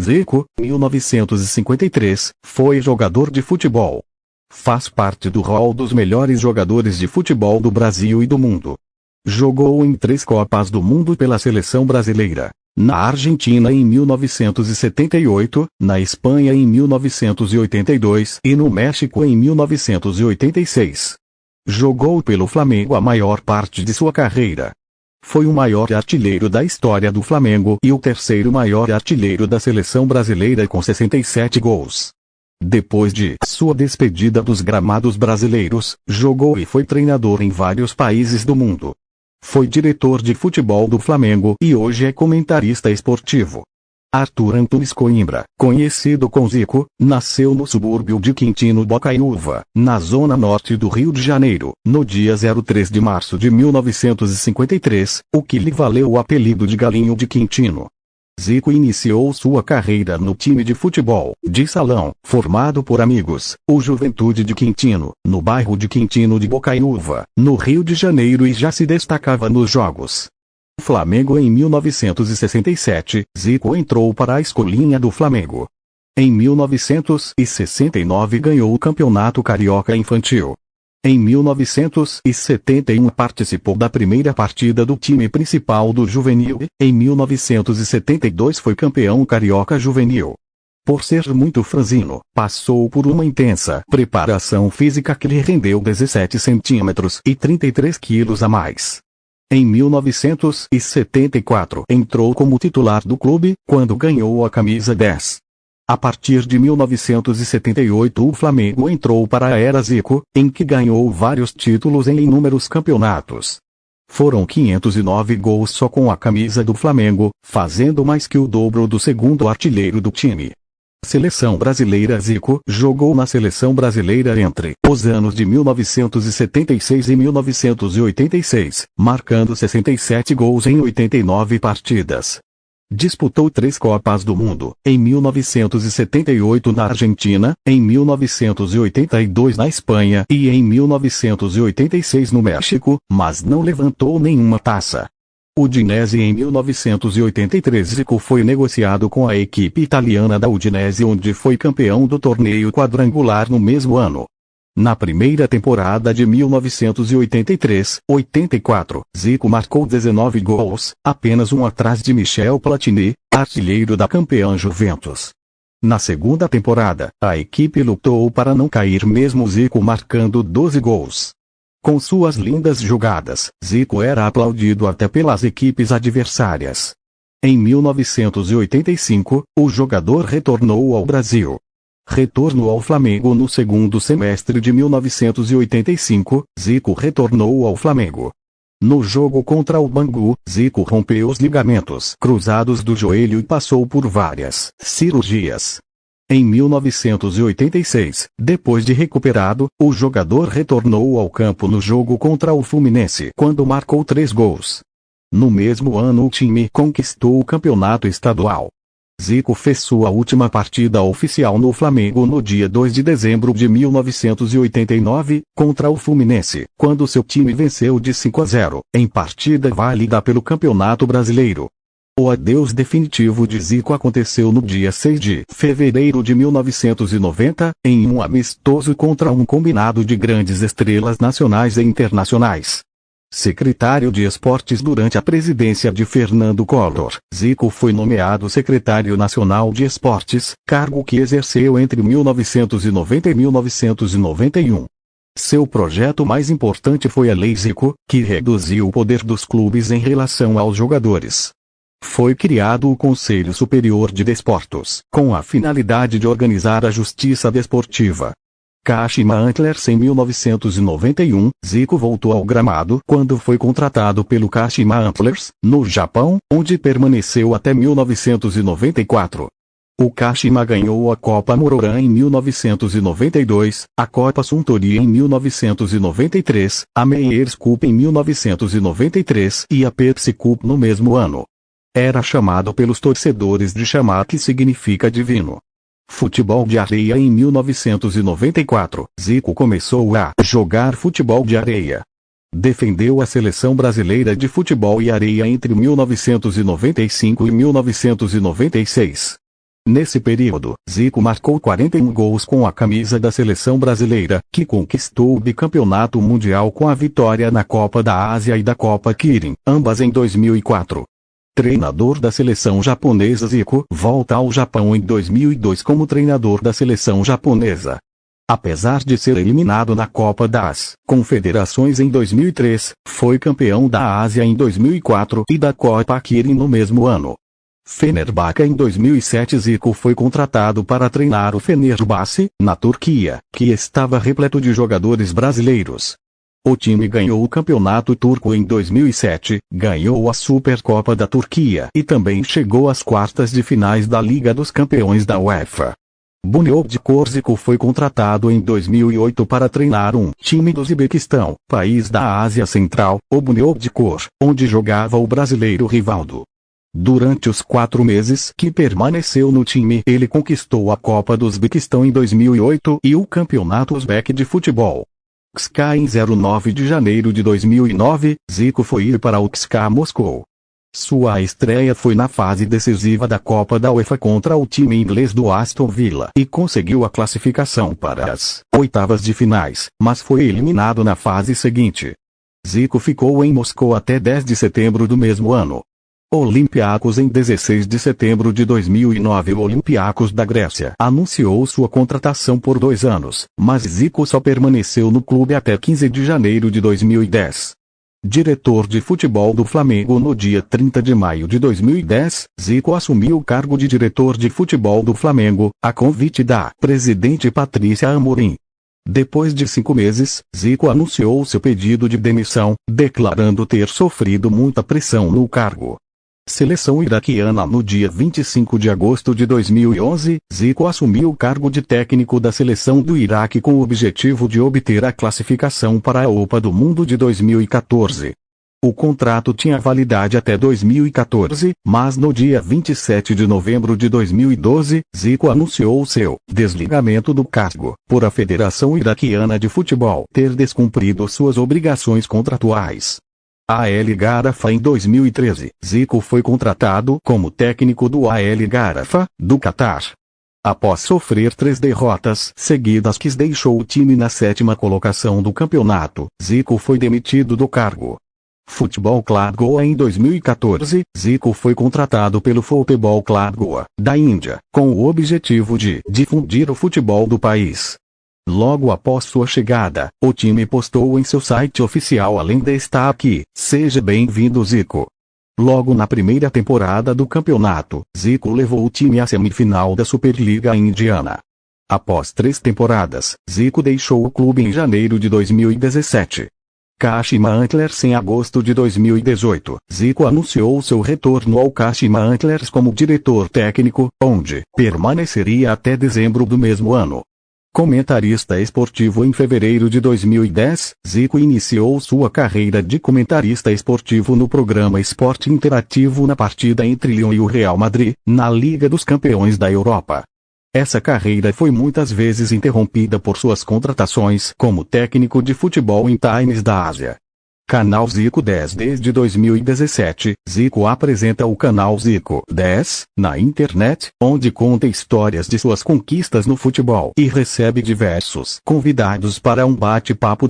Zico, 1953, foi jogador de futebol. Faz parte do hall dos melhores jogadores de futebol do Brasil e do mundo. Jogou em 3 Copas do Mundo pela seleção brasileira. Na Argentina em 1978, na Espanha em 1982 e no México em 1986. Jogou pelo Flamengo a maior parte de sua carreira. Foi o maior artilheiro da história do Flamengo e o terceiro maior artilheiro da seleção brasileira com 67 gols. Depois de sua despedida dos gramados brasileiros, jogou e foi treinador em vários países do mundo. Foi diretor de futebol do Flamengo e hoje é comentarista esportivo. Arthur Antunes Coimbra, conhecido como Zico, nasceu no subúrbio de Quintino Bocaiúva, na zona norte do Rio de Janeiro, no dia 3 de março de 1953, o que lhe valeu o apelido de Galinho de Quintino. Zico iniciou sua carreira no time de futebol de salão, formado por amigos, o Juventude de Quintino, no bairro de Quintino de Bocaiúva, no Rio de Janeiro, e já se destacava nos jogos Flamengo. Em 1967, Zico entrou para a escolinha do Flamengo. Em 1969 ganhou o Campeonato Carioca Infantil. Em 1971 participou da primeira partida do time principal do Juvenil e, em 1972 foi campeão carioca juvenil. Por ser muito franzino, passou por uma intensa preparação física que lhe rendeu 17 centímetros e 33 quilos a mais. Em 1974 entrou como titular do clube, quando ganhou a camisa 10. A partir de 1978 o Flamengo entrou para a era Zico, em que ganhou vários títulos em inúmeros campeonatos. Foram 509 gols só com a camisa do Flamengo, fazendo mais que o dobro do segundo artilheiro do time. Seleção brasileira. Zico jogou na seleção brasileira entre os anos de 1976 e 1986, marcando 67 gols em 89 partidas. Disputou 3 Copas do Mundo, em 1978 na Argentina, em 1982 na Espanha e em 1986 no México, mas não levantou nenhuma taça. Udinese. Em 1983 Zico foi negociado com a equipe italiana da Udinese, onde foi campeão do torneio quadrangular no mesmo ano. Na primeira temporada de 1983-84, Zico marcou 19 gols, apenas um atrás de Michel Platini, artilheiro da campeã Juventus. Na segunda temporada, a equipe lutou para não cair, mesmo Zico marcando 12 gols. Com suas lindas jogadas, Zico era aplaudido até pelas equipes adversárias. Em 1985, o jogador retornou ao Brasil. Retorno ao Flamengo. No segundo semestre de 1985, Zico retornou ao Flamengo. No jogo contra o Bangu, Zico rompeu os ligamentos cruzados do joelho e passou por várias cirurgias. Em 1986, depois de recuperado, o jogador retornou ao campo no jogo contra o Fluminense, quando marcou 3 gols. No mesmo ano o time conquistou o campeonato estadual. Zico fez sua última partida oficial no Flamengo no dia 2 de dezembro de 1989, contra o Fluminense, quando seu time venceu de 5-0, em partida válida pelo Campeonato Brasileiro. O adeus definitivo de Zico aconteceu no dia 6 de fevereiro de 1990, em um amistoso contra um combinado de grandes estrelas nacionais e internacionais. Secretário de Esportes durante a presidência de Fernando Collor, Zico foi nomeado secretário nacional de Esportes, cargo que exerceu entre 1990 e 1991. Seu projeto mais importante foi a Lei Zico, que reduziu o poder dos clubes em relação aos jogadores. Foi criado o Conselho Superior de Desportos, com a finalidade de organizar a justiça desportiva. Kashima Antlers. Em 1991, Zico voltou ao gramado quando foi contratado pelo Kashima Antlers, no Japão, onde permaneceu até 1994. O Kashima ganhou a Copa Mororan em 1992, a Copa Suntory em 1993, a Meyers Cup em 1993 e a Pepsi Cup no mesmo ano. Era chamado pelos torcedores de Chamar, que significa divino. Futebol de areia. Em 1994, Zico começou a jogar futebol de areia. Defendeu a seleção brasileira de futebol e areia entre 1995 e 1996. Nesse período, Zico marcou 41 gols com a camisa da seleção brasileira, que conquistou o bicampeonato mundial com a vitória na Copa da Ásia e da Copa Kirin, ambas em 2004. Treinador da seleção japonesa. Zico volta ao Japão em 2002 como treinador da seleção japonesa. Apesar de ser eliminado na Copa das Confederações em 2003, foi campeão da Ásia em 2004 e da Copa Kirin no mesmo ano. Fenerbahçe. Em 2007, Zico foi contratado para treinar o Fenerbahçe, na Turquia, que estava repleto de jogadores brasileiros. O time ganhou o campeonato turco em 2007, ganhou a Supercopa da Turquia e também chegou às quartas de finais da Liga dos Campeões da UEFA. Bunyodkor. Zico foi contratado em 2008 para treinar um time do Uzbequistão, país da Ásia Central, o Bunyodkor, onde jogava o brasileiro Rivaldo. Durante os 4 meses que permaneceu no time, ele conquistou a Copa do Uzbequistão em 2008 e o Campeonato Uzbek de Futebol. CSKA. Em 9 de janeiro de 2009, Zico foi ir para o CSKA Moscou. Sua estreia foi na fase decisiva da Copa da UEFA contra o time inglês do Aston Villa e conseguiu a classificação para as oitavas de finais, mas foi eliminado na fase seguinte. Zico ficou em Moscou até 10 de setembro do mesmo ano. Olympiacos. Em 16 de setembro de 2009, o Olympiacos da Grécia anunciou sua contratação por 2 anos, mas Zico só permaneceu no clube até 15 de janeiro de 2010. Diretor de futebol do Flamengo. No dia 30 de maio de 2010, Zico assumiu o cargo de diretor de futebol do Flamengo, a convite da presidente Patrícia Amorim. Depois de 5 meses, Zico anunciou seu pedido de demissão, declarando ter sofrido muita pressão no cargo. Seleção iraquiana. No dia 25 de agosto de 2011, Zico assumiu o cargo de técnico da seleção do Iraque com o objetivo de obter a classificação para a Copa do Mundo de 2014. O contrato tinha validade até 2014, mas no dia 27 de novembro de 2012, Zico anunciou seu desligamento do cargo, por a Federação Iraquiana de Futebol ter descumprido suas obrigações contratuais. AL Garafa. Em 2013, Zico foi contratado como técnico do AL Garafa, do Catar. Após sofrer 3 derrotas seguidas que deixou o time na 7ª colocação do campeonato, Zico foi demitido do cargo. Futebol Club Goa. Em 2014, Zico foi contratado pelo Futebol Club Goa, da Índia, com o objetivo de difundir o futebol do país. Logo após sua chegada, o time postou em seu site oficial além destaque: "Seja bem-vindo, Zico". Logo na primeira temporada do campeonato, Zico levou o time à semifinal da Superliga Indiana. Após 3 temporadas, Zico deixou o clube em janeiro de 2017. Kashima Antlers. Em agosto de 2018, Zico anunciou seu retorno ao Kashima Antlers como diretor técnico, onde permaneceria até dezembro do mesmo ano. Comentarista esportivo. Em fevereiro de 2010, Zico iniciou sua carreira de comentarista esportivo no programa Esporte Interativo na partida entre Lyon e o Real Madrid, na Liga dos Campeões da Europa. Essa carreira foi muitas vezes interrompida por suas contratações como técnico de futebol em times da Ásia. Canal Zico 10. Desde 2017, Zico apresenta o canal Zico 10, na internet, onde conta histórias de suas conquistas no futebol e recebe diversos convidados para um bate-papo